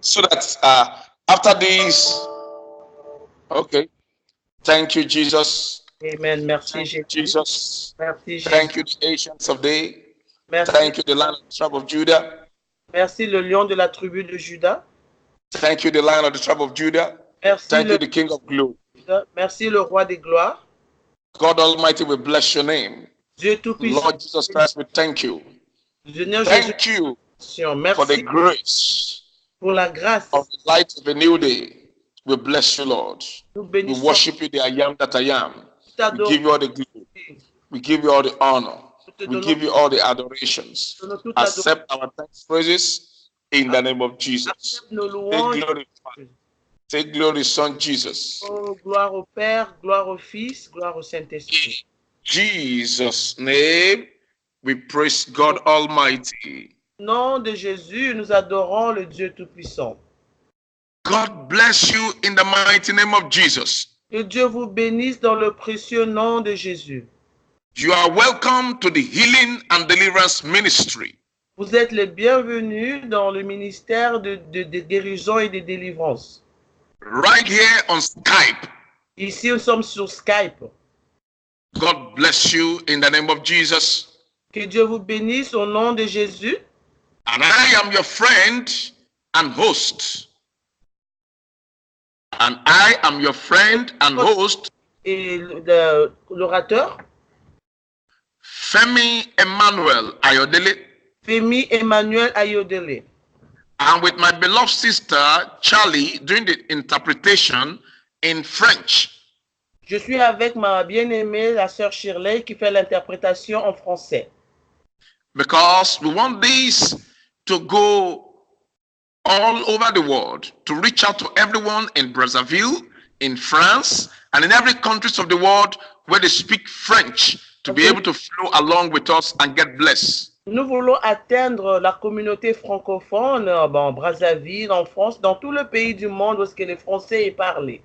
So that after this, okay. Thank you, Jesus. Amen. Merci, Thank you, Jésus. Jesus. Merci, Jésus. Thank you, the Ancients of Day. Merci. Thank you, the Lion of the tribe of Judah. Merci, le lion de la tribu de Juda. Thank you, the Lion of the tribe of Judah. Merci, Thank you, the King of glory. Merci, le roi des gloires. God Almighty, we bless your name. Dieu Tout-Puissant. Lord Jesus Christ, we thank you. Seigneur Thank you for the merci grace pour la grâce. of the light of a new day. We bless you, Lord. Nous We bénissons. worship you, the I am that I am. We give you all the glory. We give you all the honor. We give you all the adorations. Accept our thanks, praises in the name of Jesus. Accepte nos Take louanges. glory, Father. Take glory, Son Jesus. Oh, gloire au Père, gloire au Fils, gloire au In Saint-Esprit. Jesus' name, we praise God Almighty. Au nom de Jésus, nous adorons le Dieu Tout-Puissant. God bless you in the mighty name of Jesus. Que Dieu vous bénisse dans le précieux nom de Jésus. You are welcome to the Healing and Deliverance Ministry. Vous êtes les bienvenus dans le ministère de guérison et de délivrance. Right here on Skype. Ici, nous sommes sur Skype. God bless you in the name of Jesus. Que Dieu vous bénisse au nom de Jésus. And I am your friend and host. And I am your friend and host. Et l'orateur, Femi Emmanuel Ayodele. Femi Emmanuel Ayodele. And with my beloved sister Charlie doing the interpretation in French. Je suis avec ma bien-aimée, la sœur Shirley, qui fait l'interprétation en français. Because we want this to go all over the world, to reach out to everyone in Brazzaville, in France, and in every country of the world where they speak French, to be able to flow along with us and get blessed. Nous voulons atteindre la communauté francophone en Brazzaville, en France, dans tout le pays du monde où est-ce que le français est parlé.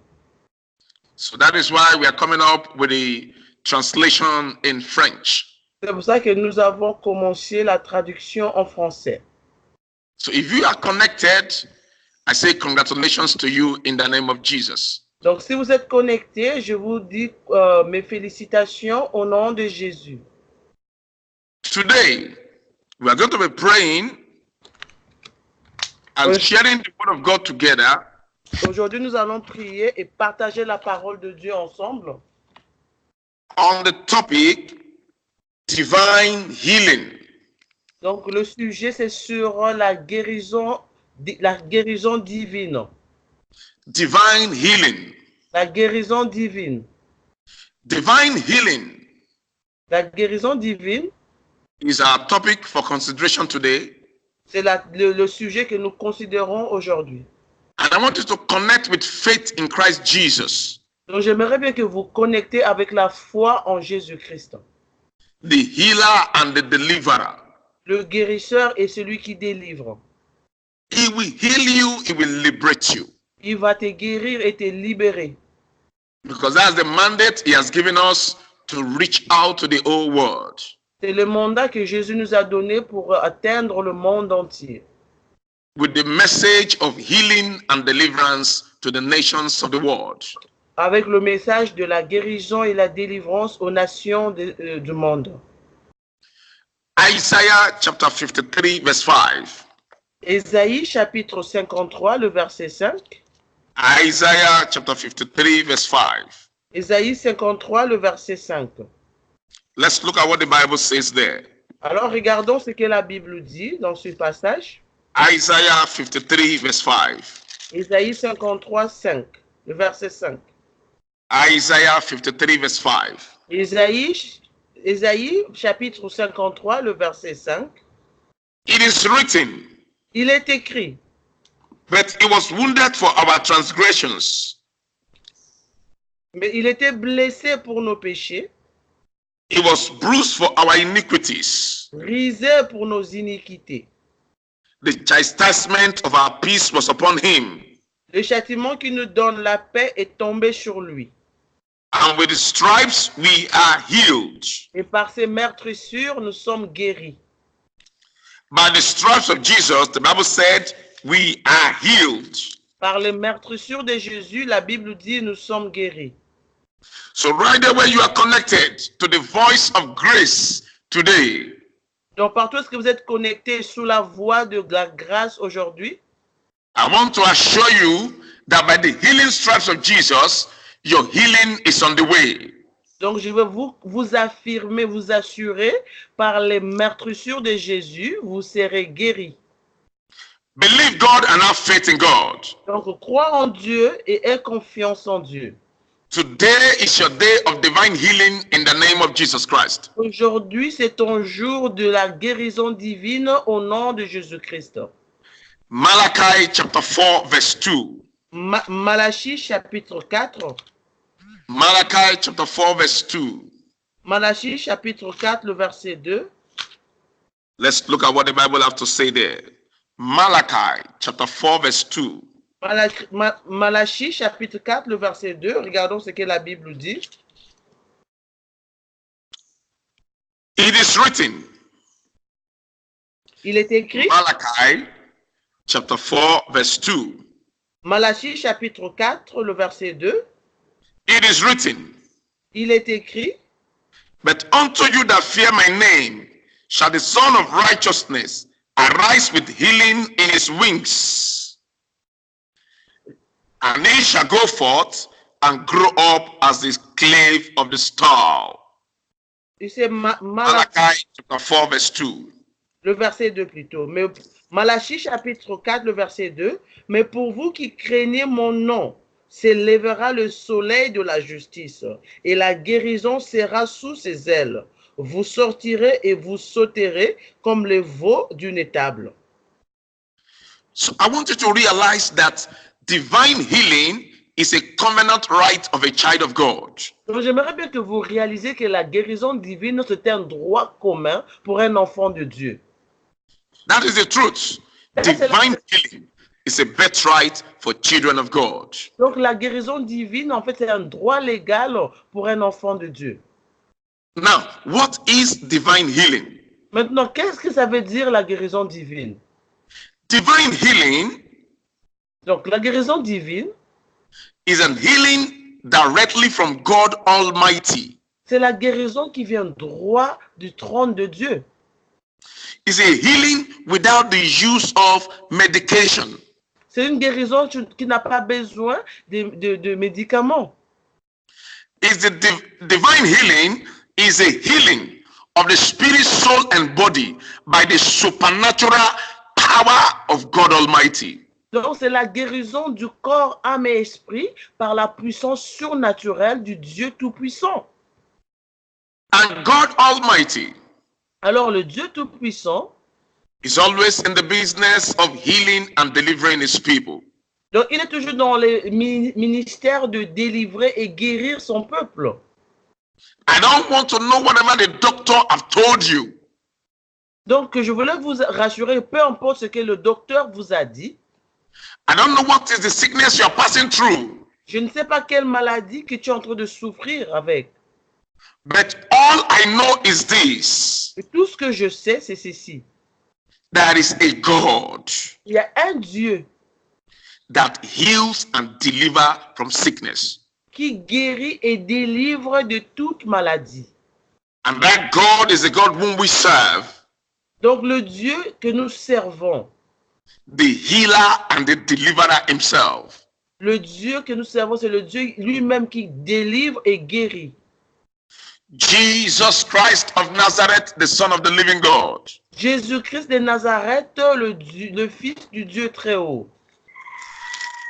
So that is why we are coming up with a translation in French. C'est pour ça que nous avons commencé la traduction en français. So if you are connected, I say congratulations to you in the name of Jesus. Donc si vous êtes connectés, je vous dis mes félicitations au nom de Jésus. Today, we are going to be praying and sharing the word of God together. Aujourd'hui, nous allons prier et partager la parole de Dieu ensemble. On the topic, divine healing. Donc, le sujet, c'est sur la guérison divine. Divine healing. La guérison divine. Divine healing. La guérison divine. Is our topic for consideration today. C'est le sujet que nous considérons aujourd'hui. And I want you to connect with faith in Christ Jesus. Donc, j'aimerais bien que vous connectez avec la foi en Jésus-Christ. The healer and the deliverer. Le guérisseur est celui qui délivre. He will heal you, he will liberate you. Il va te guérir et te libérer. Because that's the mandate he has given us to reach out to the whole world. C'est le mandat que Jésus nous a donné pour atteindre le monde entier. With the message of healing and deliverance to the nations of the world. Avec le message de la guérison et la délivrance aux nations du monde. Isaiah chapter 53 verse 5. Ésaïe chapitre 53 le verset 5. Isaiah chapter 53 verse 5. Ésaïe 53 le verset 5. Let's look at what the Bible says there. Alors regardons ce que la Bible dit dans ce passage. Isaiah 53 verse 5. Ésaïe 53 5, le verset 5. Isaiah 53 verse 5. Ésaïe chapitre 53 le verset 5. It is written. Il est écrit. But he was wounded for our transgressions. Mais il était blessé pour nos péchés. He was bruised for our iniquities. Brisé pour nos iniquités. The chastisement of our peace was upon him. Le châtiment qui nous donne la paix est tombé sur lui. And with his stripes we are healed. Et par ses meurtrissures, nous sommes guéris. By the stripes of Jesus, the Bible said, we are healed. Par les meurtrissures de Jésus, la Bible dit, nous sommes guéris. So right there where you are connected to the voice of grace today, Donc, partout est-ce que vous êtes connectés sous la voix de la grâce aujourd'hui, I want to assure you that by the healing stripes of Jesus, your healing is on the way. donc je veux vous affirmer, vous assurer, par les meurtrissures de Jésus, vous serez guéris. Believe God and have faith in God. Donc, crois en Dieu et aie confiance en Dieu. Today is your day of divine healing in the name of Jesus Christ. Aujourd'hui, c'est ton jour de la guérison divine au nom de Jésus-Christ. Malachi chapter 4 verse 2. Malachie chapitre 4. Malachi chapter 4 verse 2. Malachie chapitre 4, le verset 2. Let's look at what the Bible has to say there. Malachi chapter 4 verse 2. Malachie chapitre 4, le verset 2. Regardons ce que la Bible dit. It is written. Il est écrit. Malachi chapter 4 verse 2. Malachie chapitre 4, le verset 2. It is written. Il est écrit. But unto you that fear my name shall the Son of Righteousness arise with healing in his wings. And he shall go forth and grow up as the clave of the star. C'est Malachi chapter 4 verse 2. Le verset 2 plutôt. Mais Malachie chapitre 4, le verset 2. Mais pour vous qui craignez mon nom, s'élèvera le soleil de la justice, et la guérison sera sous ses ailes. Vous sortirez et vous sauterez comme les veaux d'une étable. So I want you to realize that divine healing is a covenant right of a child of God. Donc, j'aimerais bien que vous réalisiez que la guérison divine, c'est un droit commun pour un enfant de Dieu. That is the truth. Divine healing is a birthright for children of God. Donc, la guérison divine, en fait, c'est un droit légal pour un enfant de Dieu. Now, what is divine healing? Maintenant, qu'est-ce que ça veut dire la guérison divine? Divine healing, donc la guérison divine, is an healing directly from God Almighty. C'est la guérison qui vient droit du trône de Dieu. It's a healing without the use of medication. C'est une guérison qui n'a pas besoin de médicaments. It's the divine healing is a healing of the spirit, soul, and body by the supernatural power of God Almighty. Donc, c'est la guérison du corps, âme et esprit par la puissance surnaturelle du Dieu Tout-Puissant. And God Almighty, alors le Dieu Tout-Puissant, is always in the business of healing and delivering his people. Donc, il est toujours dans le ministère de délivrer et guérir son peuple. I don't want to know whatever the doctor have told you. Donc, je voulais vous rassurer, peu importe ce que le docteur vous a dit. I don't know what is the sickness you are passing through. Je ne sais pas quelle maladie que tu es en train de souffrir avec. But all I know is this. Et tout ce que je sais, c'est ceci. There is a God. Il y a un Dieu that heals and delivers from sickness. Qui guérit et délivre de toute maladie. And that God is the God whom we serve. Donc le Dieu que nous servons. The healer and the deliverer himself. Le Dieu que nous servons, c'est le Dieu lui-même qui délivre et guérit. Jesus Christ of Nazareth, the Son of the living God. Jésus-Christ de Nazareth, le Fils du Dieu très haut.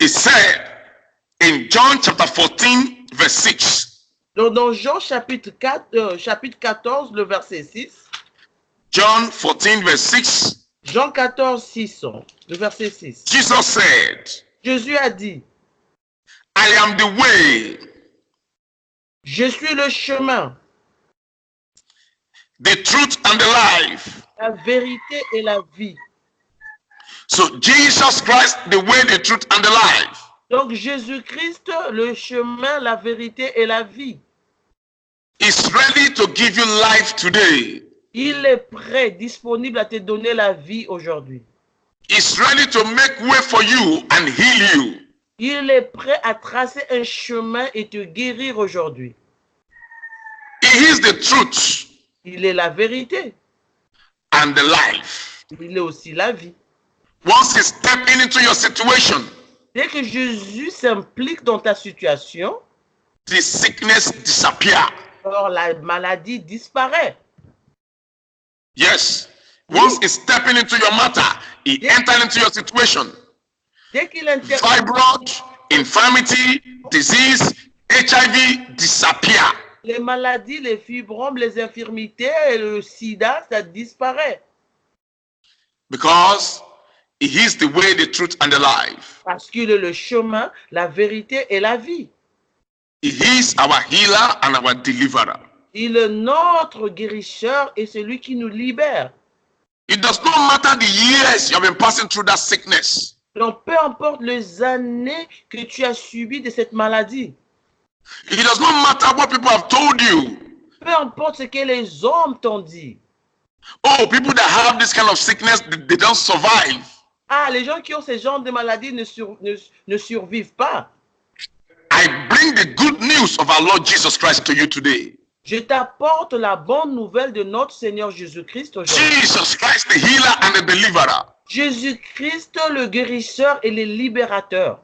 He said in John chapter 14, verse 6. Donc dans Jean chapitre 14, le verset 6. John 14, verse 6. Jean 14, 6, le verset 6. Jesus said, Jésus a dit, I am the way. Je suis le chemin. The truth and the life. La vérité et la vie. So Jesus Christ, the way, the truth and the life. Donc Jésus-Christ, le chemin, la vérité et la vie. Is ready to give you life today. Il est prêt, disponible à te donner la vie aujourd'hui. He's ready to make way for you and heal you. Il est prêt à tracer un chemin et te guérir aujourd'hui. He is the truth Il est la vérité. and the life. Il est aussi la vie. Once he steps into your situation, Dès que Jésus s'implique dans ta situation, the sickness disappears. alors la maladie disparaît. Yes. Once he steps into your matter, he enters into your situation. Dès qu'il intervient, Fibroid, infirmity, disease, HIV disappear. les maladies, les fibromes, les infirmités, et le sida, ça disparaît. Because he is the way, the truth, and the life. Parce qu'il est le chemin, la vérité et la vie. He is our healer and our deliverer. Il est notre guérisseur et celui qui nous libère. It does not matter the years you have been passing through that sickness. Donc, peu importe les années que tu as subies de cette maladie, It does not matter what people have told you. peu importe ce que les hommes t'ont dit. Oh, people that have this kind of sickness, they don't survive. Ah, les gens qui ont ce genre de maladie ne survivent pas. I bring the good news of our Lord Jesus Christ to you today. Je t'apporte la bonne nouvelle de notre Seigneur Jésus-Christ aujourd'hui. Jesus Christ, the healer and the deliverer, Jésus-Christ, le guérisseur et le libérateur.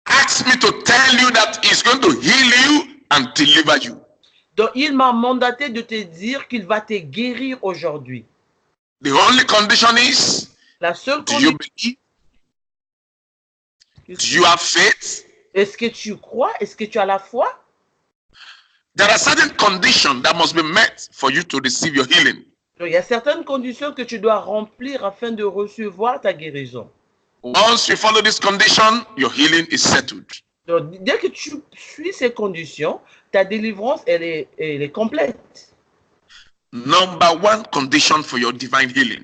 asked me to tell you that he's going to heal you and deliver you. Donc, il m'a mandaté de te dire qu'il va te guérir aujourd'hui. The only condition is, La seule do you condition, believe? Do you have faith? est-ce que tu crois? Est-ce que tu as la foi? There are certain conditions that must be met for you to receive your healing. Donc, il y a certaines conditions que tu dois remplir afin de recevoir ta guérison. Once you follow this condition, your healing is settled. Donc, dès que tu suis ces conditions, ta délivrance, elle est complète. Number one condition for your divine healing.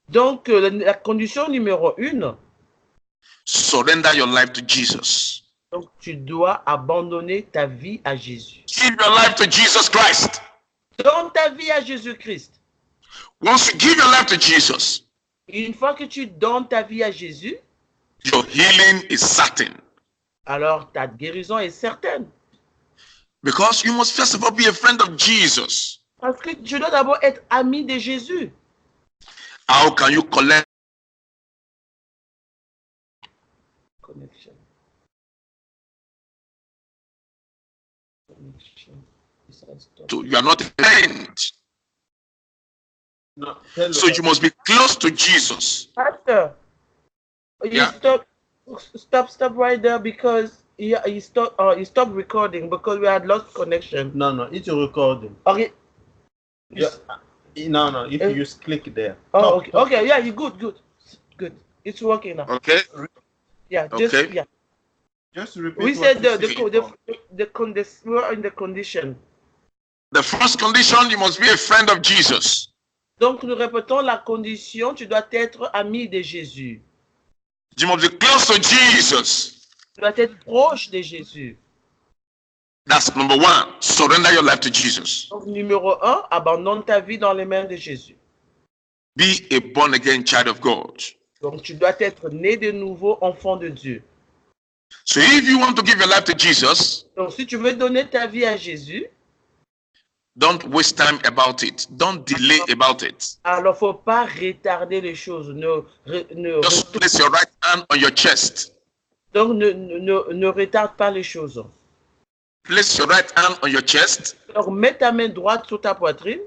Donc, la condition numéro 1, Surrender your life to Jesus. donc tu dois abandonner ta vie à Jésus. Give your life to Jesus Christ. Donne ta vie à Jésus-Christ. Once you give your life to Jesus, Une fois que tu donnes ta vie à Jésus, your healing is certain. alors ta guérison est certaine. Because you must first of all be a friend of Jesus. Parce que tu dois d'abord être ami de Jésus. How can you collect? Connection. You are not a friend. No, So you must be close to Jesus. Pastor, you Yeah. stop right there because you stopped recording because we had lost connection. no, it's a recording. Okay. Yeah. No, if you just click there. Oh, Talk, okay. talk. Okay, yeah, you good. It's working now. Okay. Yeah, just Okay. yeah. Just repeat. We what said you we were in the condition. The first condition, you must be a friend of Jesus. Donc nous répétons la condition, tu dois être ami de Jésus. You must be close to Jesus. Tu dois être proche de Jésus. That's number one. Surrender your life to Jesus. Donc numéro 1, abandonne ta vie dans les mains de Jésus. Be a born again child of God. Donc tu dois être né de nouveau enfant de Dieu. So if you want to give your life to Jesus, Donc si tu veux donner ta vie à Jésus, don't waste time about it. Don't delay about it. alors faut pas retarder les choses. Just place your right hand on your chest. Donc ne retarde pas les choses. Place your right hand on your chest Donc mets ta main droite sur ta poitrine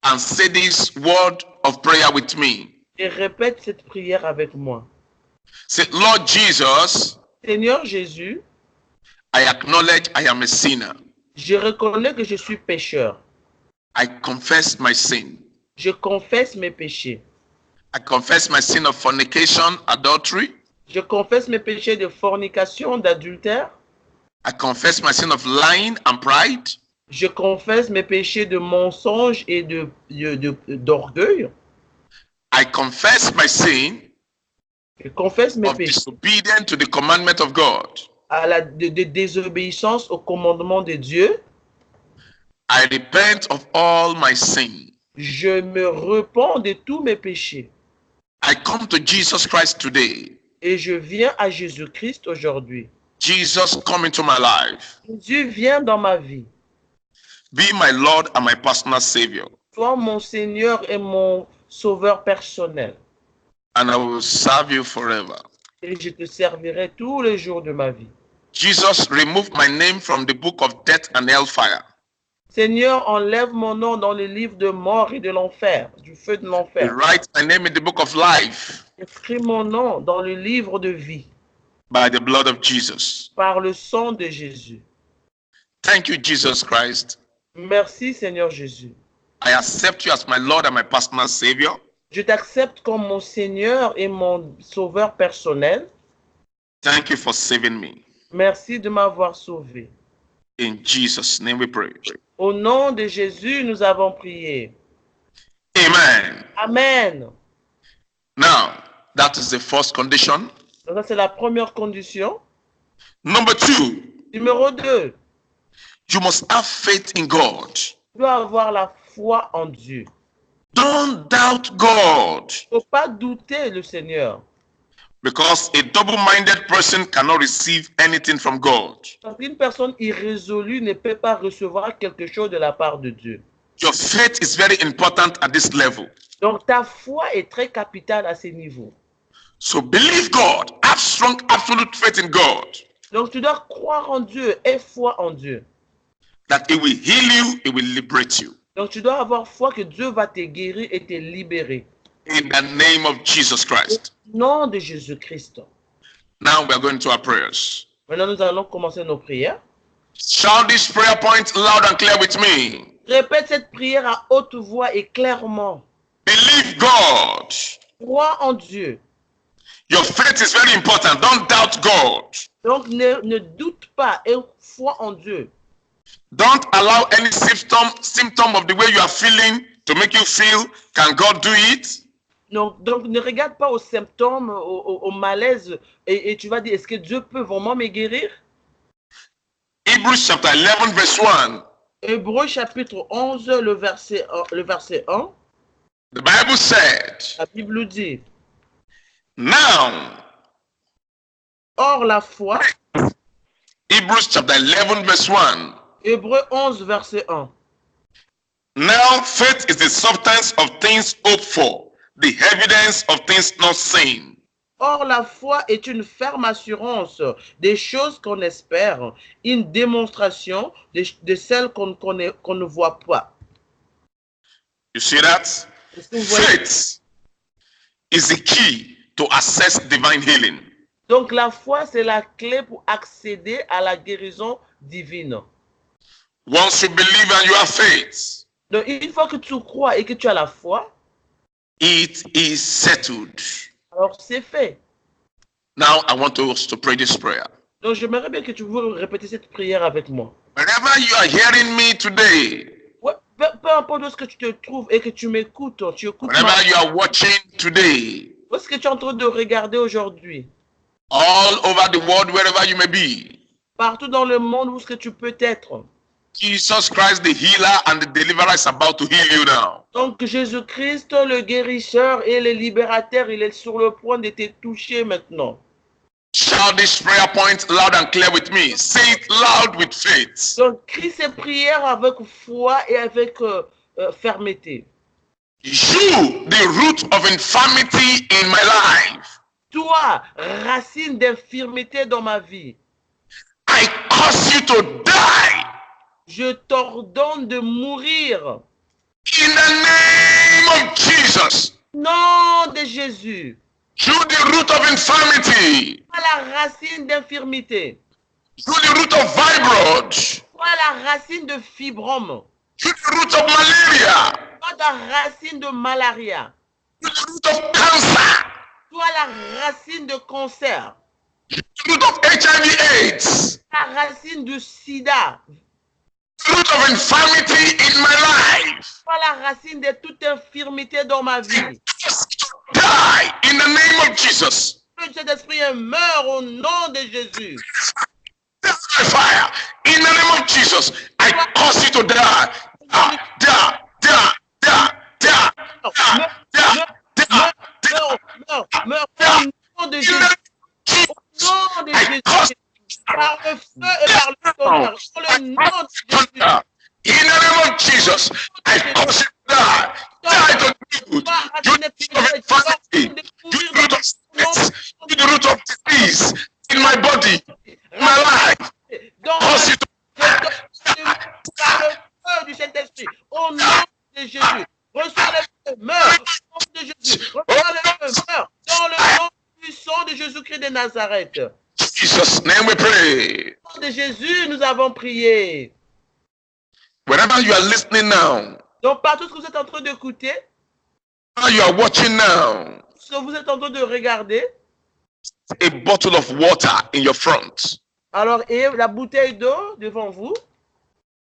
and say this word of prayer with me. et répète cette prière avec moi. Say, Lord Jesus, Seigneur Jésus, I acknowledge I am a sinner. je reconnais que je suis pécheur. I confess my sin. Je confesse mes péchés. I confess my sin of fornication, adultery. Je confesse mes péchés de fornication, d'adultère. I confess my sin of lying and pride. Je confesse mes péchés de mensonge et d'orgueil. I confess my sin Je confesse mes of péchés disobedience to the commandment of God. de désobéissance au commandement de Dieu. I repent of all my sin. Je me repens de tous mes péchés. I come to Jesus Christ today. Et je viens à Jésus-Christ aujourd'hui. Jesus, come into my life. Jésus, viens dans ma vie. Be my Lord and my personal Savior. Sois mon Seigneur et mon Sauveur personnel. And I will serve you forever. Et je te servirai tous les jours de ma vie. Jesus, remove my name from the book of death and hellfire. Seigneur, enlève mon nom dans le livre de mort et de l'enfer, du feu de l'enfer. Write my name in the book of life Écris mon nom dans le livre de vie, by the blood of Jesus. par le sang de Jésus. Thank you, Jesus Christ. Merci, Seigneur Jésus. I accept you as my Lord and my personal Savior. Je t'accepte comme mon Seigneur et mon Sauveur personnel. Thank you for saving me. Merci de m'avoir sauvé. In Jesus' name we pray. Au nom de Jésus, nous avons prié. Amen. Amen. Now, that is the first condition. Donc ça, c'est la première condition. Number 2, Numéro 2, you must have faith in God. tu dois avoir la foi en Dieu. Don't doubt God, Il ne faut pas douter le Seigneur. because a double-minded person cannot receive anything from God. Parce qu'une personne irrésolue ne peut pas recevoir quelque chose de la part de Dieu. Your faith is very important at this level. Donc ta foi est très capitale à ces niveaux. So believe God. Have strong, absolute faith in God. Donc tu dois croire en Dieu et foi en Dieu. That He will heal you, He will liberate you. Donc tu dois avoir foi que Dieu va te guérir et te libérer. In the name of Jesus Christ. Au nom de Jésus-Christ. Now we are going to our prayers. Maintenant nous allons commencer nos prières. Shout this prayer point loud and clear with me. Répète cette prière à haute voix et clairement. Believe God. Crois en Dieu. Your faith is very important. Don't doubt God. Donc ne doute pas et foi en Dieu. Don't allow any symptom of the way you are feeling to make you feel, can God do it? Donc ne regarde pas aux symptômes, au malaise et tu vas dire, est-ce que Dieu peut vraiment me guérir? Hebrews chapter 11 verse 1. Hébreux chapitre 11, le verset 1, The Bible said, la Bible dit, now, or la foi, Hebrews chapter 11 verse 1. Hébreux 11, verset 1. Now faith is the substance of things hoped for, the evidence of things not seen. Or la foi est une ferme assurance des choses qu'on espère, une démonstration de celles qu'on ne voit pas. You see that? Est-ce que vous voyez? Faith is the key to access divine healing. Donc la foi, c'est la clé pour accéder à la guérison divine. Once you believe and you have faith, Donc une fois que tu crois et que tu as la foi, it is settled. alors c'est fait. Now I want us to pray this prayer. Donc j'aimerais bien que tu veux répéter cette prière avec moi. Wherever you are hearing me today, Ouais, peu importe où est-ce que tu te trouves et que tu m'écoutes, tu écoutes wherever you are watching today, où est-ce que tu es en train de regarder aujourd'hui? all over the world, wherever you may be, Partout dans le monde où est-ce que tu peux être. Jesus Christ, the healer and the deliverer, is about to heal you now. Donc Jésus-Christ, le guérisseur et le libérateur, il est sur le point de te toucher maintenant. Shout this prayer point loud and clear with me. Say it loud with faith. Donc crie ces prières avec foi et avec fermeté. You, the root of infirmity in my life, Toi, racine d'infirmité dans ma vie, I cause you to die je t'ordonne de mourir. in the name of Jesus. Nom de Jésus. You, the root of infirmity, Toi la racine d'infirmité. you, the root of fibroid, Toi la racine de fibrome. you, the root of malaria, Toi la racine de malaria. you, the root of cancer, Toi la racine de cancer. you, the root of HIV/AIDS, La racine de sida. the root of infirmity in my life. Toi la racine de toute infirmité dans ma vie. Die in the name of Jesus. Que cet esprit meurt au nom de Jésus. Die by fire in the name of Jesus. I cause you to die. Die, die, die, die, meurs au nom de Jésus. Au nom de Jésus. Par le feu et par le tonnerre. Dans le nom de Jésus. In the name of Jesus, I cause you to die. Die to you. You root of infirmity. You root of sickness. You root of disease in my body, in my life. Cause you to par le feu du Saint-Esprit. Au nom de Jésus. Reçois le feu, meurs. Au nom de Jésus. Reçois le feu, meurs. Dans le nom puissant de Jésus-Christ de Nazareth. Jesus' name we pray. Au nom de Jésus, nous avons prié. Wherever you are listening now, Donc, partout ce que vous êtes en train d'écouter, wherever you are watching now, ce que vous êtes en train de regarder, a bottle of water in your front. alors, ayez la bouteille d'eau devant vous,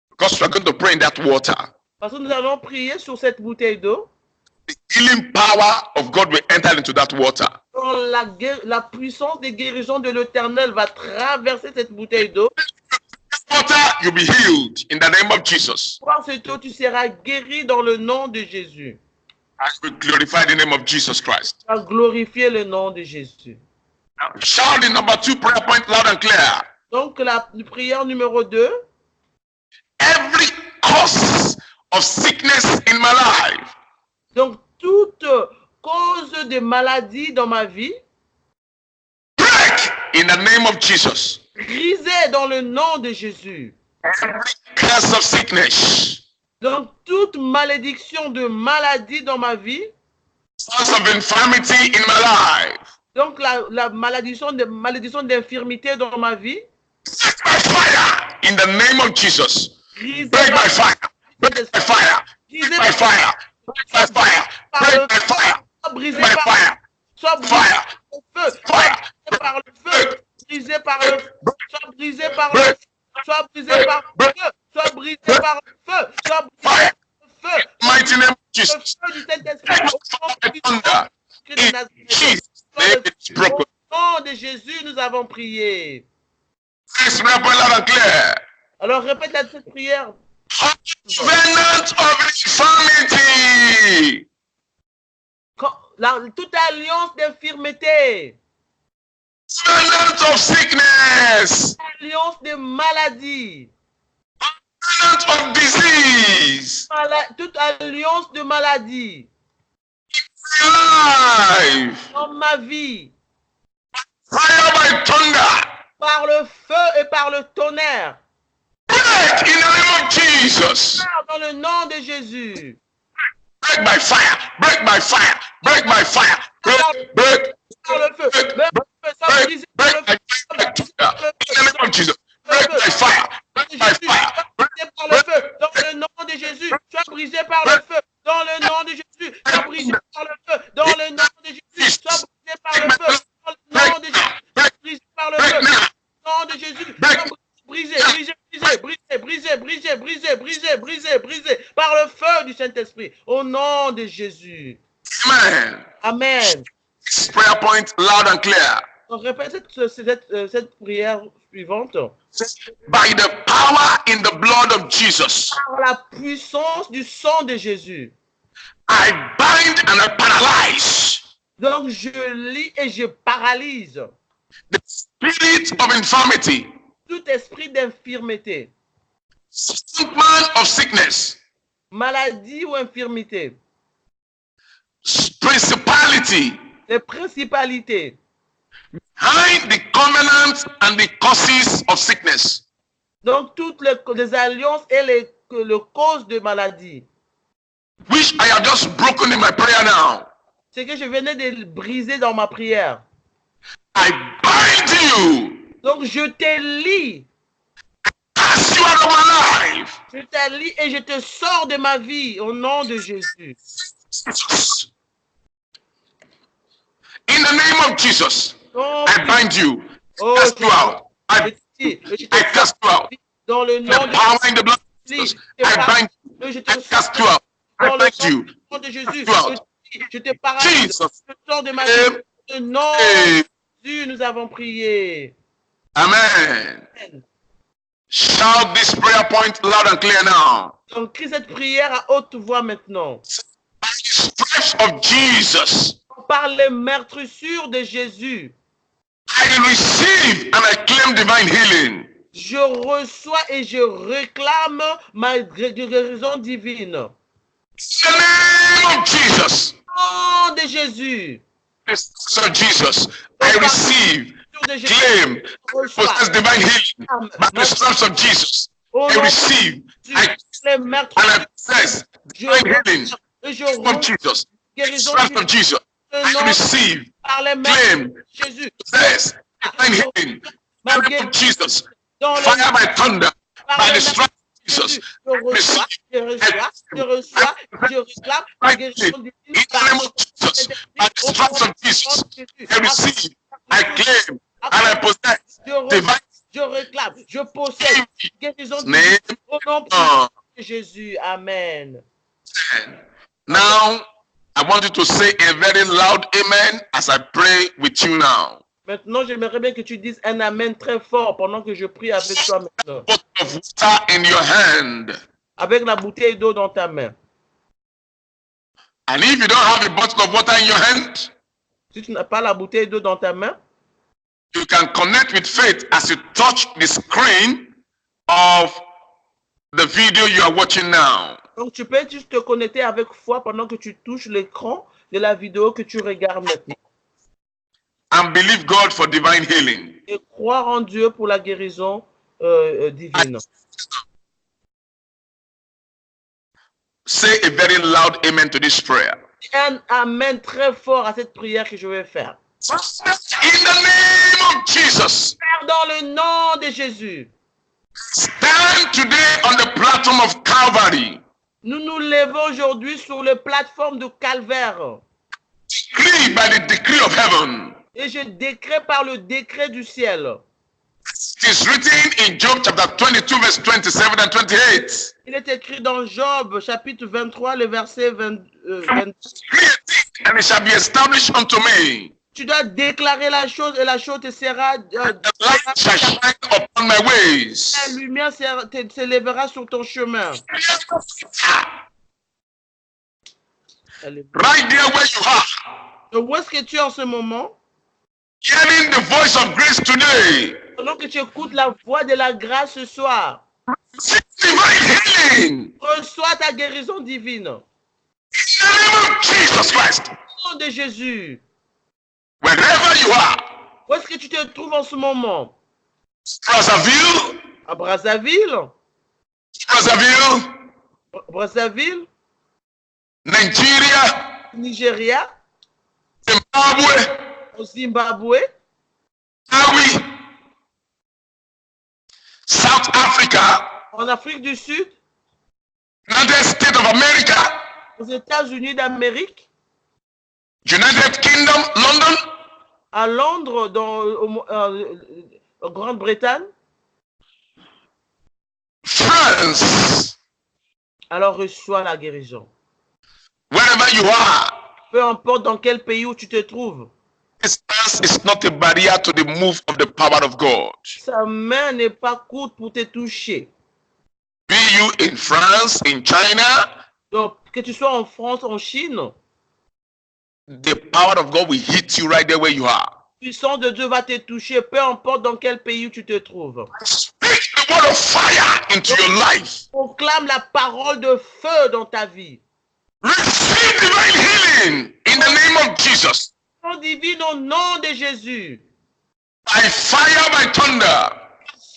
Because we are going to pray in that water. parce que nous allons prier sur cette bouteille d'eau. The healing power of God will enter into that water. La puissance des guérisons de l'Éternel va traverser cette bouteille d'eau. Water, you'll be healed in the name of Jesus. Par cette eau, tu seras guéri dans le nom de Jésus. I will glorify the name of Jesus Christ. Tu vas glorifier le nom de Jésus. Shout the number 2 prayer point loud and clear. Donc, la prière numéro 2. Every cause of sickness in my life, Donc, toute cause de maladie dans ma vie, break in the name of Jesus. brisée dans le nom de Jésus. Every curse of sickness, Donc, toute malédiction de maladie dans ma vie, source of infirmity in my life, donc la malédiction d'infirmité dans ma vie, break by fire in the name of Jesus. brisée Break by par fire. Break by fire. Break by fire. Break by fire. Break by fire. brisée By par fire. soit brisée Fire. par le feu, Fire. brisée par le feu, soit brisée par le feu, soit brisée par le feu, soit brisée par le feu, soit brisée par le feu, Mighty name of le Jesus. feu du Saint-Esprit, au nom By thunder. In Jesus' name it is broken. Au nom de Jésus, nous avons prié. Please remember loud and clear. Alors répète cette prière. Covenant of infirmity. Toute alliance d'infirmité, Covenant of sickness. alliance de maladie, Covenant of disease. toute alliance de maladie Life. dans ma vie, Fire by thunder. par le feu et par le tonnerre, Break in the name of Jesus. dans le nom de Jésus. Break by fire. Break by fire. Break by fire. Break. Break. Par le feu, Break. même le feu, ça Break. brise Break par le by feu, fire. In the name of Jesus. Break by fire. Break by Jésus, fire. brisé par le feu, dans le nom de Jésus, sois brisé par le feu, dans le nom de Jésus, sois brisé par le feu, dans le nom de Jésus, sois brisé par le feu, dans le nom de Jésus, sois brisé par le feu, dans le nom de Jésus, sois brisé, brisé par le feu du Saint-Esprit, au nom de Jésus. Amen. Amen. This prayer point loud and clear. On répète cette prière suivante. By the power in the blood of Jesus, Par la puissance du sang de Jésus. I bind and I paralyze Donc, je lis et je paralyse the spirit of infirmity, tout esprit d'infirmité, symptom of sickness, maladie ou infirmité, principality, les principalités, behind the covenant and the causes of sickness. donc toutes les alliances et les causes de maladie. Which I have just broken in my prayer now. C'est que je venais de briser dans ma prière. I bind you. Donc, je te lis. Cast you out of my life. Je te lis et je te sors de ma vie au nom de Jésus. In the name of Jesus, Oh, I bind you. oh, Cast you out. I je te cast you out. dans le The nom de power in the blood of Jésus. Jesus. I bind you. Je I te cast you out. I dans le bind you. nom de Jésus. Cast you out. Je te paralyse. Jesus. Je te sors de ma vie. Au nom de Jésus, nous avons prié. Amen. Shout this prayer point loud and clear now. Donc, crie cette prière à haute voix maintenant. By the stripes of Jesus, par les meurtrissures de Jésus, I receive and I claim divine healing. je reçois et je réclame ma guérison divine. In the name of Jesus, Au nom de Jésus, the stripes of Jesus, I receive, de Jésus, claim, je reçois possess divine healing by the stripes of Jesus. au I nom de receive, I les and I meurtrissures. possess Je divine healing reçois et je of reçois Jesus. guérison Stripes divine. of Jesus, I receive, Par les claim, meurtrissures de Jésus, possess divine healing. ma In the name of guérison Jesus, dans fire le by thunder, par by les the stripes of Jésus, Jesus. je reçois, je reçois, je reçois, je réclame la guérison divine In the par name le of Jesus, by the stripes of Jesus, I receive, I claim, and I possess divine je réclame, je possède guérison divine name. au nom puissant de Jésus. Amen. Now, I want you to say a very loud amen as I pray with you now. Maintenant, j'aimerais bien que tu dises un amen très fort pendant que je prie avec toi maintenant. Bottle of water in your hand. Avec la bouteille d'eau dans ta main. And if you don't have a bottle of water in your hand, Si tu n'as pas la bouteille d'eau dans ta main, you can connect with faith as you touch the screen of the video you are watching now. donc tu peux juste te connecter avec foi pendant que tu touches l'écran de la vidéo que tu regardes maintenant. And believe God for divine healing. Et croire en Dieu pour la guérison divine. Say a very loud amen to this prayer. Un amen très fort à cette prière que je vais faire. In the name of Jesus, Père, dans le nom de Jésus, stand today on the platform of Calvary. nous nous levons aujourd'hui sur la plateforme de Calvaire. Decree by the decree of heaven. Et je décrète par le décret du ciel. It is written in Job chapter 22, verse 27 and 28. Il est écrit dans Job, chapitre 23, le verset 20. Decree a thing, and it shall be established unto me. Tu dois déclarer la chose et la chose te sera. The light shall shine upon my ways. La lumière s'élèvera sur ton chemin. Right there where you are, Donc, où est-ce que tu es en ce moment? hearing the voice of grace today. Pendant que tu écoutes la voix de la grâce ce soir, Divine healing. reçois ta guérison divine. In the name of Jesus Christ. Au nom de Jésus. Wherever you are, Où est-ce que tu te trouves en ce moment? Brazzaville, À Brazzaville? Brazzaville? Nigeria, Nigeria? Zimbabwe, Au Zimbabwe? Malawi, South Africa, En Afrique du Sud? United States of America, Aux États-Unis d'Amérique? United Kingdom, London, À Londres, en Grande-Bretagne? France, Alors reçois la guérison. wherever you are. Peu importe dans quel pays où tu te trouves. Distance is not a barrier to the move of the power of God. Sa main n'est pas courte pour te toucher. Be you in France, in China, Donc, que tu sois en France, en Chine, the power of God will hit you right there where you are. la puissance de Dieu va te toucher, peu importe dans quel pays où tu te trouves. Speak the word of fire into your life. Proclame la parole de feu dans ta vie. Receive divine healing in the name of Jesus. Divine au nom de Jésus. By fire, by thunder.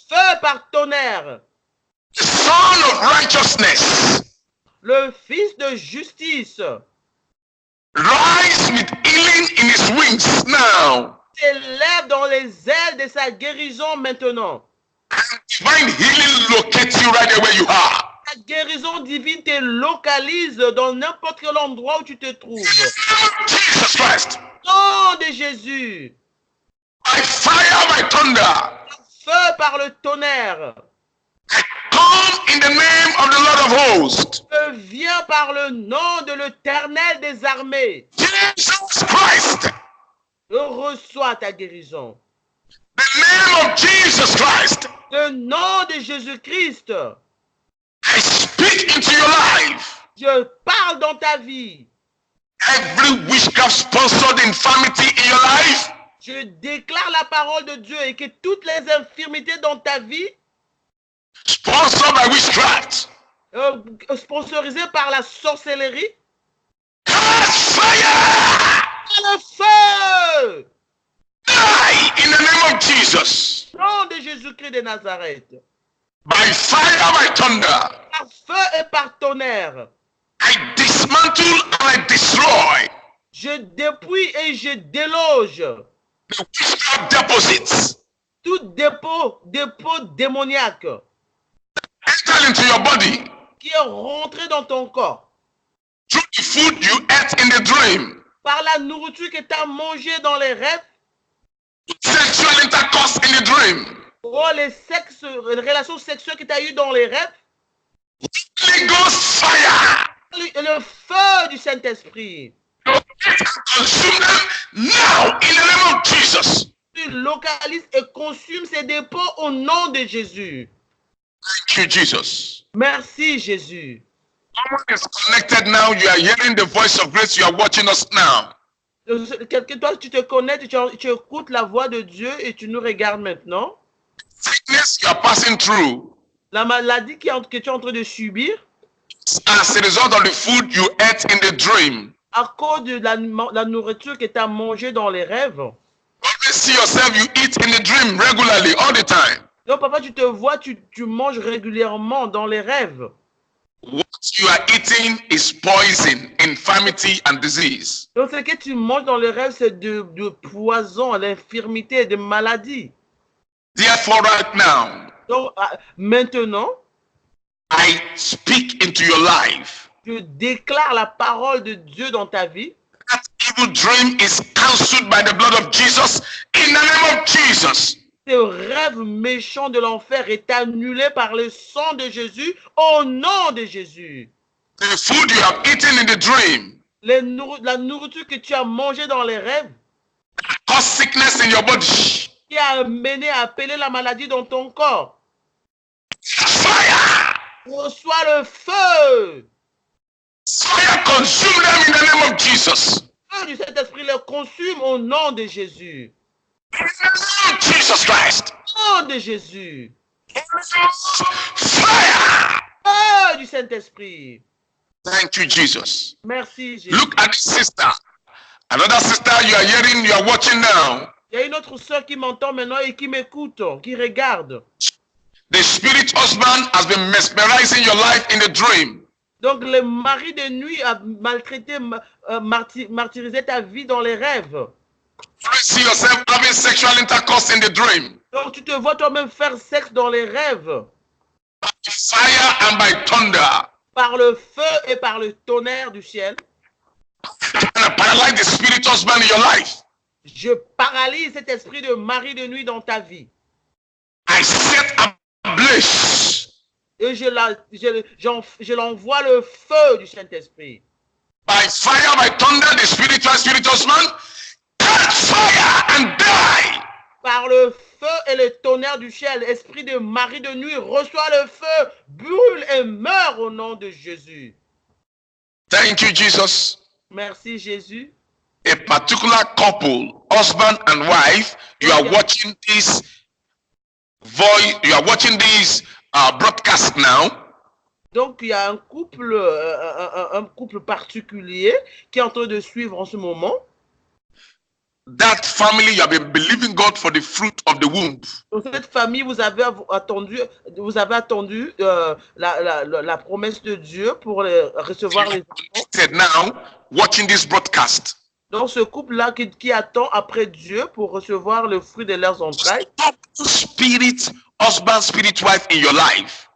Feu par tonnerre. The Son of righteousness. Le Fils de justice Rise with healing in his wings now. s'élève dans les ailes de sa guérison maintenant. And divine healing locates you right there where you are. La guérison divine te localise dans n'importe quel endroit où tu te trouves. Jesus Christ. Au nom de Jésus. By fire, by thunder. Feu par le tonnerre. I come in the name of the Lord of hosts. Je viens par le nom de l'Éternel des armées. Jesus Christ. Je reçois ta guérison. The name of Jesus Christ. Le nom de Jésus-Christ. I speak into your life. Je parle dans ta vie. every witchcraft sponsored infirmity in your life, Je déclare la parole de Dieu et que toutes les infirmités dans ta vie, sponsored by witchcraft, sponsorisées par la sorcellerie, catch fire! le feu! Die in the name of Jesus. Au nom de Jésus-Christ de Nazareth. By fire, by thunder, Par feu et par tonnerre. I dismantle and I destroy Je dépouille et je déloge the witchcraft deposits. tout dépôt démoniaque Enter into your body qui est rentré dans ton corps through the food you ate in the dream, par la nourriture que tu as mangée dans les rêves, sexual intercourse in the dream, les relations sexuelles que tu as eues dans les rêves, Holy Ghost fire. le feu du Saint-Esprit. Consume them now in the name of Jesus. Tu localises et consumes ces dépôts au nom de Jésus. Thank you, Jesus. Merci Jésus. Someone is connected now. You are hearing the voice of grace. You are watching us now. Toi, tu te connais, tu écoutes la voix de Dieu et tu nous regardes maintenant. Sickness you are passing through La maladie que tu es en train de subir as a result of the food you ate in the dream. à cause de la nourriture que tu as mangée dans les rêves. Always see yourself, you eat in the dream regularly, all the time. Donc papa, tu te vois, tu manges régulièrement dans les rêves. What you are eating is poison, infirmity, and disease. Donc ce que tu manges dans les rêves, c'est de poison, l'infirmité, de maladie. Therefore, right now, Donc maintenant, I speak into your life. je déclare la parole de Dieu dans ta vie. That evil dream is cancelled by the blood of Jesus in the name of Jesus. Ce rêve méchant de l'enfer est annulé par le sang de Jésus au nom de Jésus. The food you have eaten in the dream La nourriture que tu as mangée dans les rêves cause sickness in your body. qui a mené à appeler la maladie dans ton corps. Fire! Reçois le feu. Fire consume them in the name of Jesus. Le feu du Saint-Esprit le consume au nom de Jésus. In the name of Jesus Christ. Au nom de Jésus. Fire! Feu du Saint-Esprit. Thank you, Jesus. Merci Jésus. Look at this sister. Another sister you are hearing, you are watching now. Il y a une autre sœur qui m'entend maintenant et qui m'écoute, qui regarde. The spirit husband has been mesmerizing your life in the dream. Donc le mari de nuit a maltraité, martyrisé ta vie dans les rêves. You see yourself having sexual intercourse in the dream. Donc tu te vois toi-même faire sexe dans les rêves. By fire and by thunder. Par le feu et par le tonnerre du ciel. And I paralyze the spirit husband in your life. Je paralyse cet esprit de mari de nuit dans ta vie. I set ablaze Et je l'envoie le feu du Saint-Esprit. by fire, by thunder, the spirit husband, catch fire and die. Par le feu et le tonnerre du ciel, esprit de mari de nuit, reçois le feu, brûle et meurt au nom de Jésus. Thank you, Jesus. Merci Jésus. A particular couple, husband and wife, you are watching this voice, you are watching this broadcast now. Donc il y a un couple particulier qui est en train de suivre en ce moment. That family, you have been believing God for the fruit of the womb. Dans cette famille, vous avez attendu la promesse de Dieu pour recevoir les enfants. Now, watching this broadcast. Donc ce couple-là qui attend après Dieu pour recevoir le fruit de leurs entrailles. Stop spirit, husband, spirit, wife in your life.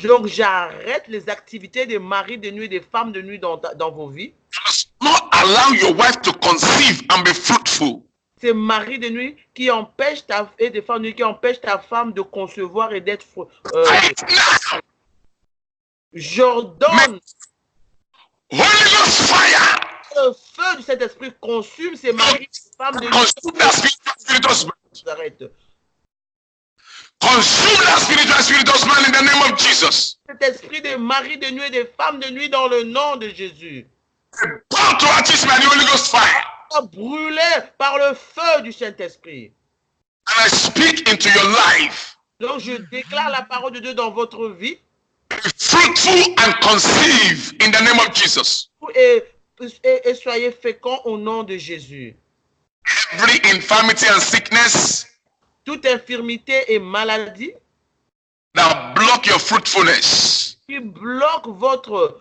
Donc j'arrête les activités des maris de nuit et des femmes de nuit dans vos vies. You must not allow your wife to conceive and be fruitful. Ces maris de nuit qui empêchent et des femmes de nuit qui empêchent ta femme de concevoir et d'être j'ordonne Holy Ghost fire. le feu de cet esprit consume ces maris et femmes de Consume that spirit husband. J'arrête. Consume that spirit husband in the name of Jesus. Cet esprit de mari de nuit et des femmes de nuit dans le nom de Jésus. Burn to ashes by the Holy Ghost fire. Brûlé par le feu du Saint-Esprit. And I speak into your life. Donc je déclare la parole de Dieu dans votre vie. Be fruitful and conceive in the name of Jesus. Et soyez féconds au nom de Jésus. Every infirmity and sickness Toute infirmité et maladie that block your fruitfulness, qui bloque votre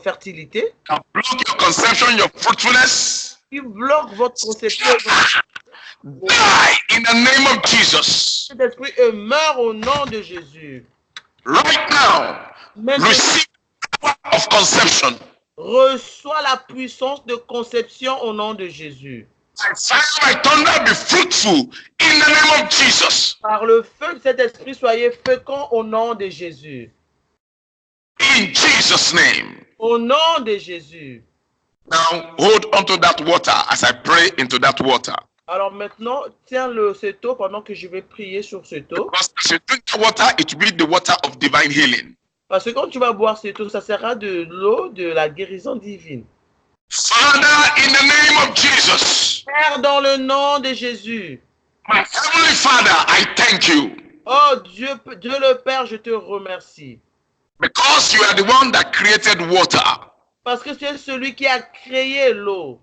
fertilité, that block your conception, your fruitfulness, qui bloque votre conception, die in the name of Jesus. cet esprit meurt au nom de Jésus. Right now, Maintenant, receive the power of conception. reçois la puissance de conception au nom de Jésus. By fire, by thunder, be fruitful in the name of Jesus. Par le feu de cet esprit, soyez féconds au nom de Jésus. In Jesus' name. Au nom de Jésus. Now, hold onto that water as I pray into that water. Alors maintenant, tiens cette eau pendant que je vais prier sur cette eau. Because as you drink the water, it will be the water of divine healing. Parce que quand tu vas boire cette eau, ça sera de l'eau de la guérison divine. Father, in the name of Jesus, Père, dans le nom de Jésus. my heavenly Father, I thank you. Oh Dieu le Père, je te remercie. Because you are the one that created water. Parce que c'est celui qui a créé l'eau.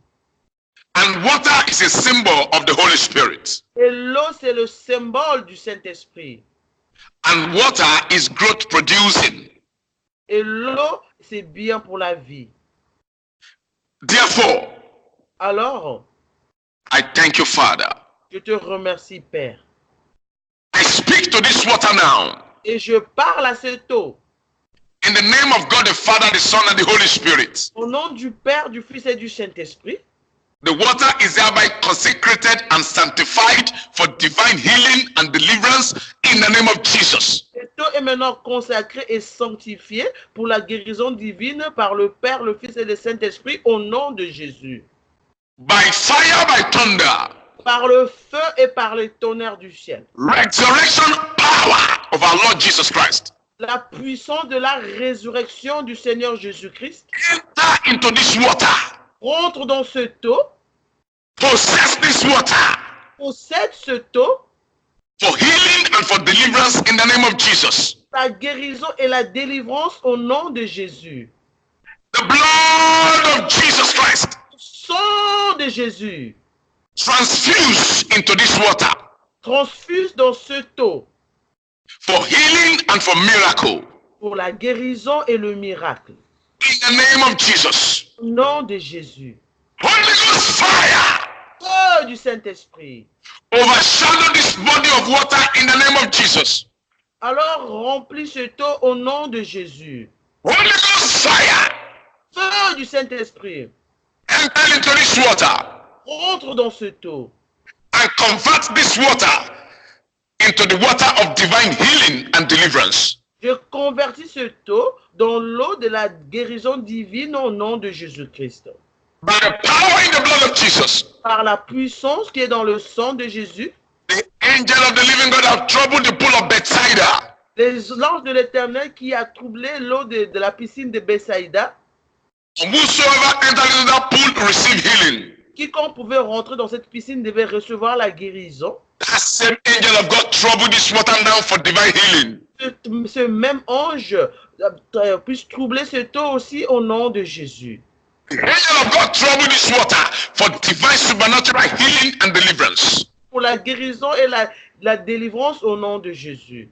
And water is a symbol of the Holy Spirit. Et l'eau, c'est le symbole du Saint-Esprit. And water is growth producing. Et l'eau, c'est bien pour la vie. Therefore, Alors, I thank you, Father. je te remercie, Père. I speak to this water now. Et je parle à cette eau. In the name of God, the Father, the Son, and the Holy Spirit. Au nom du Père, du Fils et du Saint-Esprit. The water is thereby consecrated and sanctified for divine healing and deliverance in the name of Jesus. Cette eau est maintenant consacrée et sanctifiée pour la guérison divine par le Père, le Fils et le Saint-Esprit au nom de Jésus. By fire, by thunder, Par le feu et par les tonnerres du ciel. resurrection power of our Lord Jesus Christ. La puissance de la résurrection du Seigneur Jésus-Christ Enter into this water. rentre dans cette eau, Possess this water possède cette eau, for healing and for deliverance in the name of Jesus. la guérison et la délivrance au nom de Jésus. The blood of Jesus Christ Sang de Jésus transfuse into this water transfuse dans cette eau for healing and for miracle pour la guérison et le miracle. in the name of Jesus. Au nom de Jésus. Holy Ghost fire Feu du Saint-Esprit. overshadow this body of water in the name of Jesus. Alors remplis cette eau au nom de Jésus. Holy Ghost fire Feu du Saint-Esprit. enter into this water Rentre dans cette eau and convert this water into the water of divine healing and deliverance. Je convertis cette eau dans l'eau de la guérison divine au nom de Jésus-Christ. By the power in the blood of Jesus, Par la puissance qui est dans le sang de Jésus, the angel of the living God have troubled the pool of Bethsaida. les anges de l'Éternel qui a troublé l'eau de la piscine de Bethsaïda, And whosoever entered into that pool receive healing. quiconque pouvait rentrer dans cette piscine devait recevoir la guérison. That same angel of God troubled this water now for divine healing. Ce même ange puisse troubler cette eau aussi au nom de Jésus. The angel of God troubled this water for divine supernatural healing and deliverance. Pour la guérison et la délivrance au nom de Jésus.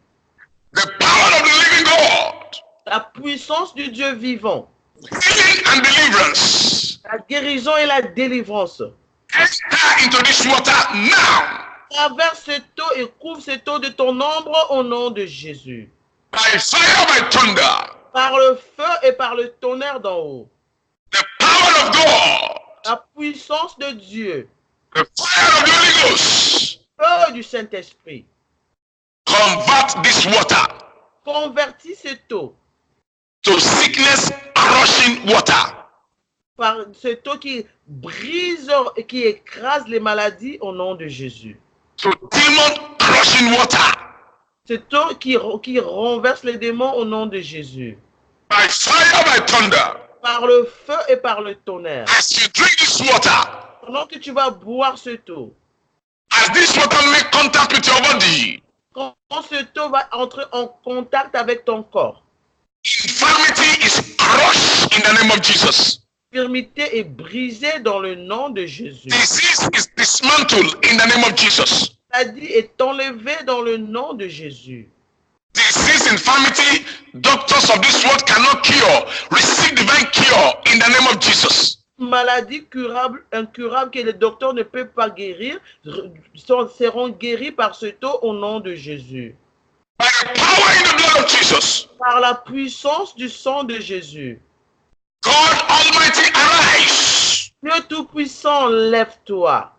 The power of the living God, La puissance du Dieu vivant. healing and deliverance, La guérison et la délivrance. enter into this water now. Traverse cette eau et couvre cette eau de ton ombre au nom de Jésus. By fire, by thunder, Par le feu et par le tonnerre d'en haut. the power of God, La puissance de Dieu. the fire of the Holy Ghost, Feu du Saint-Esprit. convert this water Convertis cette eau. to sickness crushing water. Par cette eau qui brise et qui écrase les maladies au nom de Jésus. To demon crushing water. Cette eau qui renverse les démons au nom de Jésus. By fire, by thunder, par le feu et par le tonnerre. As you drink this water, Pendant que tu vas boire cette eau, as this water make contact with your body, quand cette eau va entrer en contact avec ton corps, infirmity is crushed in the name of Jesus. l'infirmité est brisée dans le nom de Jésus. Disease is dismantled in the name of Jesus. La maladie est enlevée dans le nom de Jésus. Disease, infirmity, doctors of this world cannot cure. Receive divine cure in the name of Jesus. Maladie curable, incurable que les docteurs ne peuvent pas guérir, seront guéris par cette eau au nom de Jésus. By the power in the blood of Jesus. Par la puissance du sang de Jésus. God Almighty, arise. Dieu Tout-Puissant, lève-toi.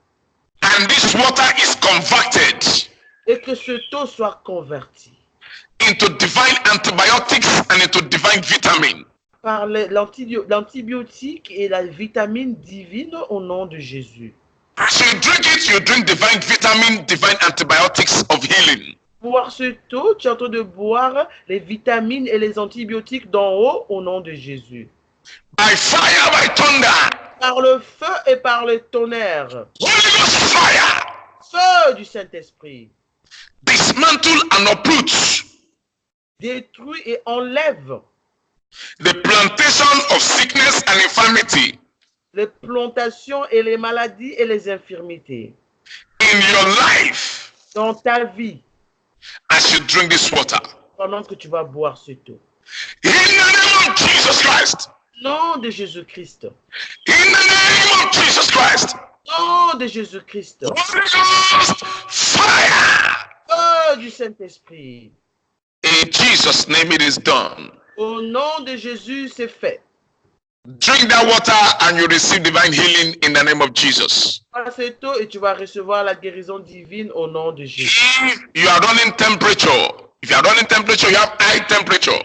And this water is converted Et que cette eau soit convertie. into divine antibiotics and into divine vitamin. Par l'antibiotique et la vitamine divine au nom de Jésus. As you drink it, you drink divine vitamin, divine antibiotics of healing. Boire cette eau, tu es en train de boire les vitamines et les antibiotiques d'en haut au nom de Jésus. By fire, by thunder. Par le feu et par le tonnerre. Holy Ghost fire. Feu du Saint-Esprit. Dismantle and uproot Détruit et enlève the plantation of sickness and infirmity les plantations et les maladies et les infirmités in your life dans ta vie as you drink this water. pendant que tu vas boire cette eau. In the name of Jesus Christ. Nom de Jésus-Christ. In the name of Jesus Christ. Nom de Jésus-Christ. Holy Ghost fire. Feu du Saint-Esprit. In Jesus' name it is done. Au nom de Jésus, c'est fait. Drink that water and you receive divine healing in the name of Jesus. Bois cette eau et tu vas recevoir la guérison divine au nom de Jésus. If you are running temperature, if you are running temperature, you have high temperature.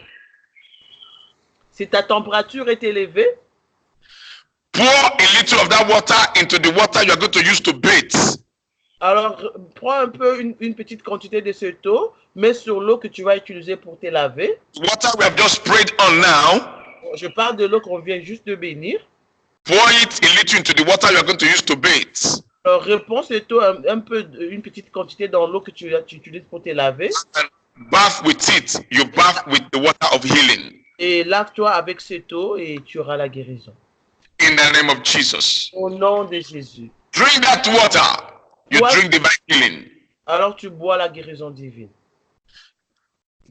Si ta température est élevée, Pour a little of that water into the water you are going to use to bathe. alors prends un peu une petite quantité de cette eau, mets sur l'eau que tu vas utiliser pour te laver. Water we have just prayed on now. Je parle de l'eau qu'on vient juste de bénir. Pour it a little into the water you are going to use to bathe. Alors réponds cette eau une petite quantité dans l'eau que tu utilises pour te laver. And bath with it. You bath with the water of healing. Et lave-toi avec cette eau et tu auras la guérison. In the name of Jesus. Au nom de Jésus. Drink that water. You What? drink divine healing. Alors tu bois la guérison divine.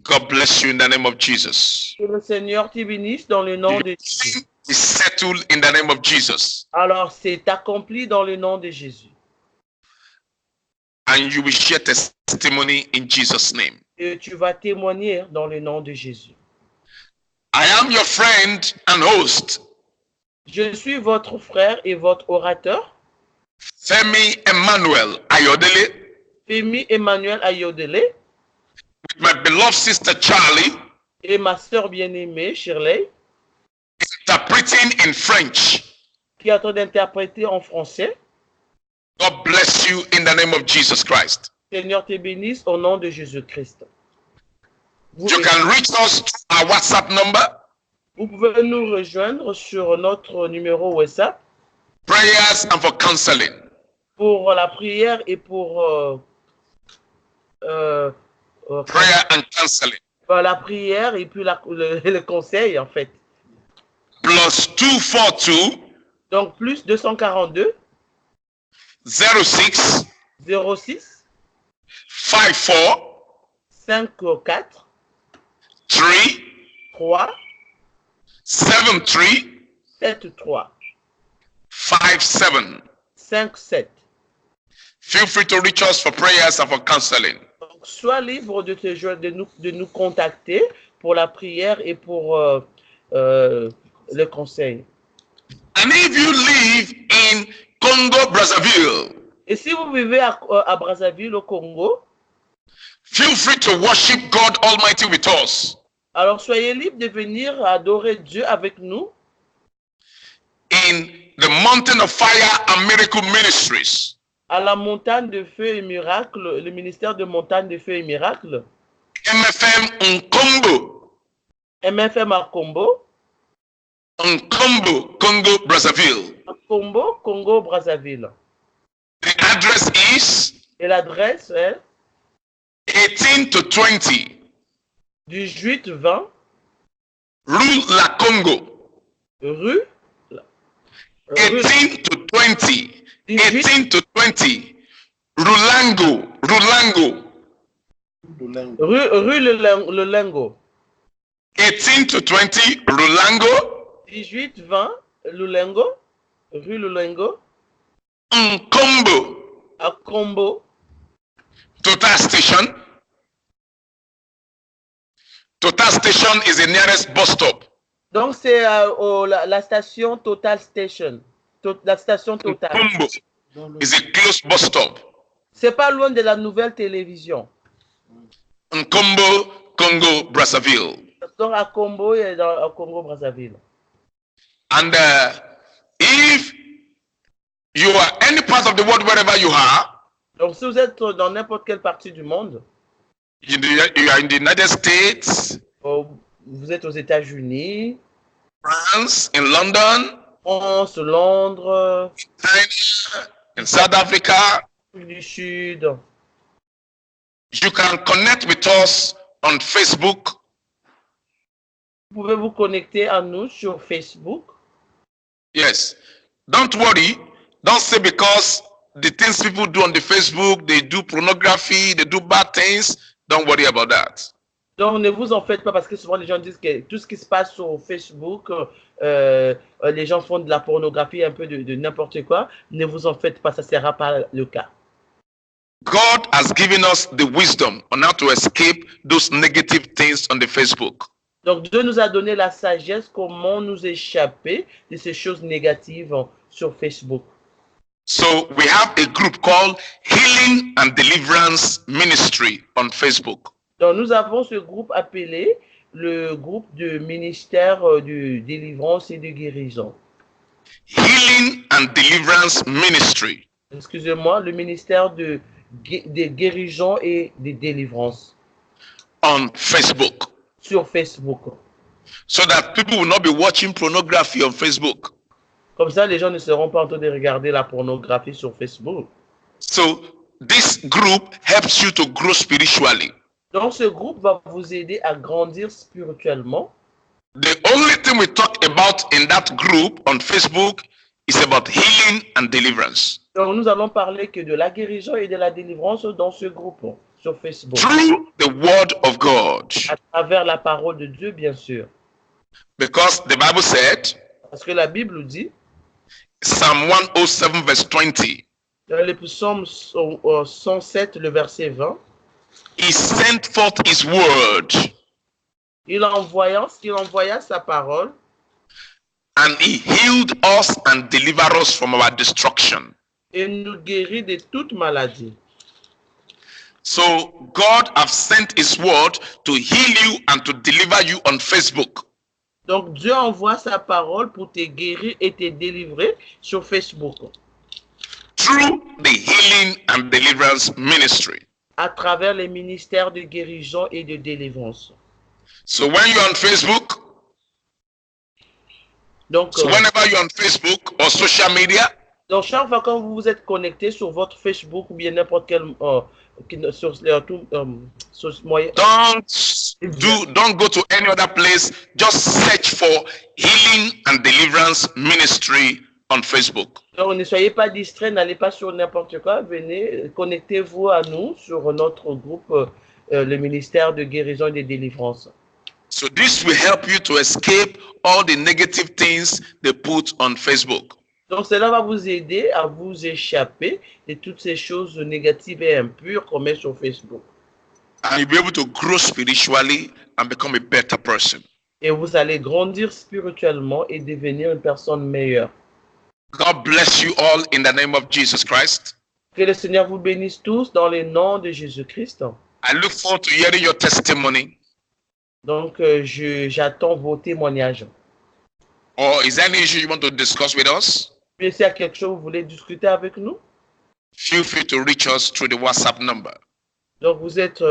God bless you in the name of Jesus. Que le Seigneur te bénisse dans le nom de Jésus. Is settled in the name of Jesus. Alors c'est accompli dans le nom de Jésus. And you will share testimony in Jesus' name. Et tu vas témoigner dans le nom de Jésus. I am your friend and host, Je suis votre frère et votre orateur, Femi Emmanuel Ayodele, Femi Emmanuel Ayodele, with my beloved sister Charlie, et ma sœur bien-aimée Shirley, interpreting in French. qui est en train d'interpréter en français. God bless you in the name of Jesus Christ. Seigneur te bénisse au nom de Jésus-Christ. Vous, You can reach us through our WhatsApp number, vous pouvez nous rejoindre sur notre numéro WhatsApp prayers and for counseling. pour la prière et pour Prayer and counseling. la prière et puis le conseil en fait. Plus 242 Donc plus 242 06 06 54 54 3 3 73 73 57. 57. Feel free to reach us for prayers and for counseling. Donc, sois libre de te joindre, de nous contacter pour la prière et pour le conseil. And if you live in Congo, Brazzaville, Et si vous vivez à Brazzaville, au Congo, feel free to worship God Almighty with us alors soyez libre de venir adorer Dieu avec nous in the Mountain of Fire and Miracle Ministries, à la montagne de feu et miracle, le ministère de montagne de feu et miracle, MFM Nkombo, MFM à Combo, Nkombo, Congo, Brazzaville. Combo, Congo, Brazzaville. The address is Et l'adresse est 18 to 20 18-20 Rue La Congo. rue 18 to 20. 18 18 to 20 Rulango. Rulango. rue le Lingo. 18 to 20 Rulango. 18-20 Lulengo, rue Lulengo, Nkombo. à Combo. Total Station. Total Station is the nearest bus stop. Donc, c'est la station Total Station. La station Total. Nkombo is a close bus stop. C'est pas loin de la nouvelle télévision. Nkombo, Congo, Brazzaville. Donc, à Combo et à Congo, Brazzaville. And if you are any part of the world, wherever you are, Donc, si vous êtes dans n'importe quelle partie du monde, you are in the United States, vous êtes aux États-Unis, France, in London, France, Londres, China, in South Africa, du Sud, you can connect with us on Facebook. vous pouvez vous connecter à nous sur Facebook. Yes. Don't worry. Don't say because the things people do on the Facebook, they do pornography, they do bad things. Don't worry about that. Donc, ne vous en faites pas parce que souvent les gens disent que tout ce qui se passe sur Facebook, les gens font de la pornographie, un peu de n'importe quoi. Ne vous en faites pas, ça ne sera pas le cas. God has given us the wisdom on how to escape those negative things on the Facebook. Donc, Dieu nous a donné la sagesse, comment nous échapper de ces choses négatives sur Facebook. So we have a group called Healing and Deliverance Ministry on Facebook. Donc, nous avons ce groupe appelé le groupe de ministère de délivrance et de guérison. Healing and Deliverance Ministry. Excusez-moi, le ministère de guérison et de délivrance On Facebook. sur Facebook. So that people will not be watching pornography on Facebook. Comme ça, les gens ne seront pas en train de regarder la pornographie sur Facebook. So this group helps you to grow spiritually. Donc, ce groupe va vous aider à grandir spirituellement. The only thing we talk about in that group on Facebook is about healing and deliverance. Donc, nous allons parler que de la guérison et de la délivrance dans ce groupe sur Facebook. Through the word of God. À travers la parole de Dieu, bien sûr. Because the Bible said, Parce que la Bible dit, Psalm 107 verse 20, dans le psaume 107, le verset 20, He sent forth His word il envoya sa parole and He healed us and delivered us from our destruction. et nous guérit de toute maladie. So God have sent His word to heal you and to deliver you on Facebook. Donc Dieu envoie sa parole pour te guérir et te délivrer sur Facebook. Through the healing and deliverance ministry. À travers les ministères de guérison et de délivrance. So when you're on Facebook, Donc, whenever you're on Facebook or social media, donc chaque fois quand vous vous êtes connecté sur votre Facebook ou bien n'importe quel sur moyen, don't go to any other place. Just search for healing and deliverance ministry on Facebook. donc ne soyez pas distraits, n'allez pas sur n'importe quoi, venez, connectez-vous à nous sur notre groupe, le ministère de guérison et de délivrance. So this will help you to escape all the negative things they put on Facebook. Donc cela va vous aider à vous échapper de toutes ces choses négatives et impures qu'on met sur Facebook. And you'll be able to grow spiritually and become a better person. Et vous allez grandir spirituellement et devenir une personne meilleure. God bless you all in the name of Jesus Christ. Que le Seigneur vous bénisse tous dans le nom de Jésus-Christ. I look forward to hearing your testimony. Donc, j'attends vos témoignages. Or is there any issue you want to discuss with us? Puis, s'il y a quelque chose que vous voulez discuter avec nous, Feel free to reach us through the WhatsApp number. donc vous êtes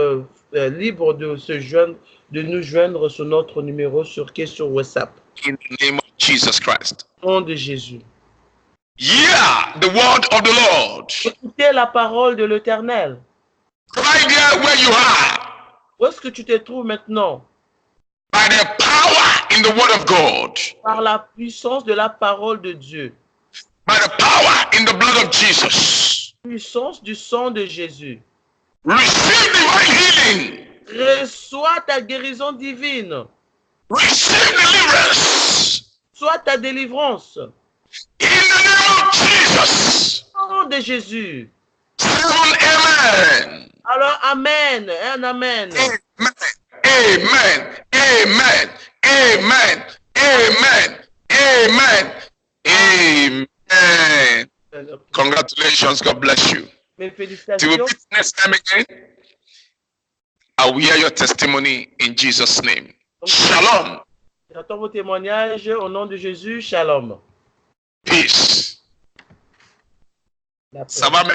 libre de nous joindre sur notre numéro sur WhatsApp. In the name of Jesus Christ. Au nom de Jésus. Hear the word of the Lord. Écoutez la parole de l'Éternel. Right there where you are. Où est-ce que tu te trouves maintenant? By the power in the word of God. Par la puissance de la parole de Dieu. By the power in the blood of Jesus. Puissance du sang de Jésus. Receive divine healing. Reçois ta guérison divine. Receive deliverance. Sois ta délivrance. In the name of Jesus. Au nom de Jésus. Amen. Alors, Amen. Un Amen. Amen. Amen. Amen. Amen. Amen. Amen. Amen. Congratulations. God bless you. Mes Till we félicitations. meet next time again, I will hear your testimony in Jesus' name. Shalom. J'attends vos témoignages au nom de Jésus. Shalom. Peace. La paix. Ça va maintenant?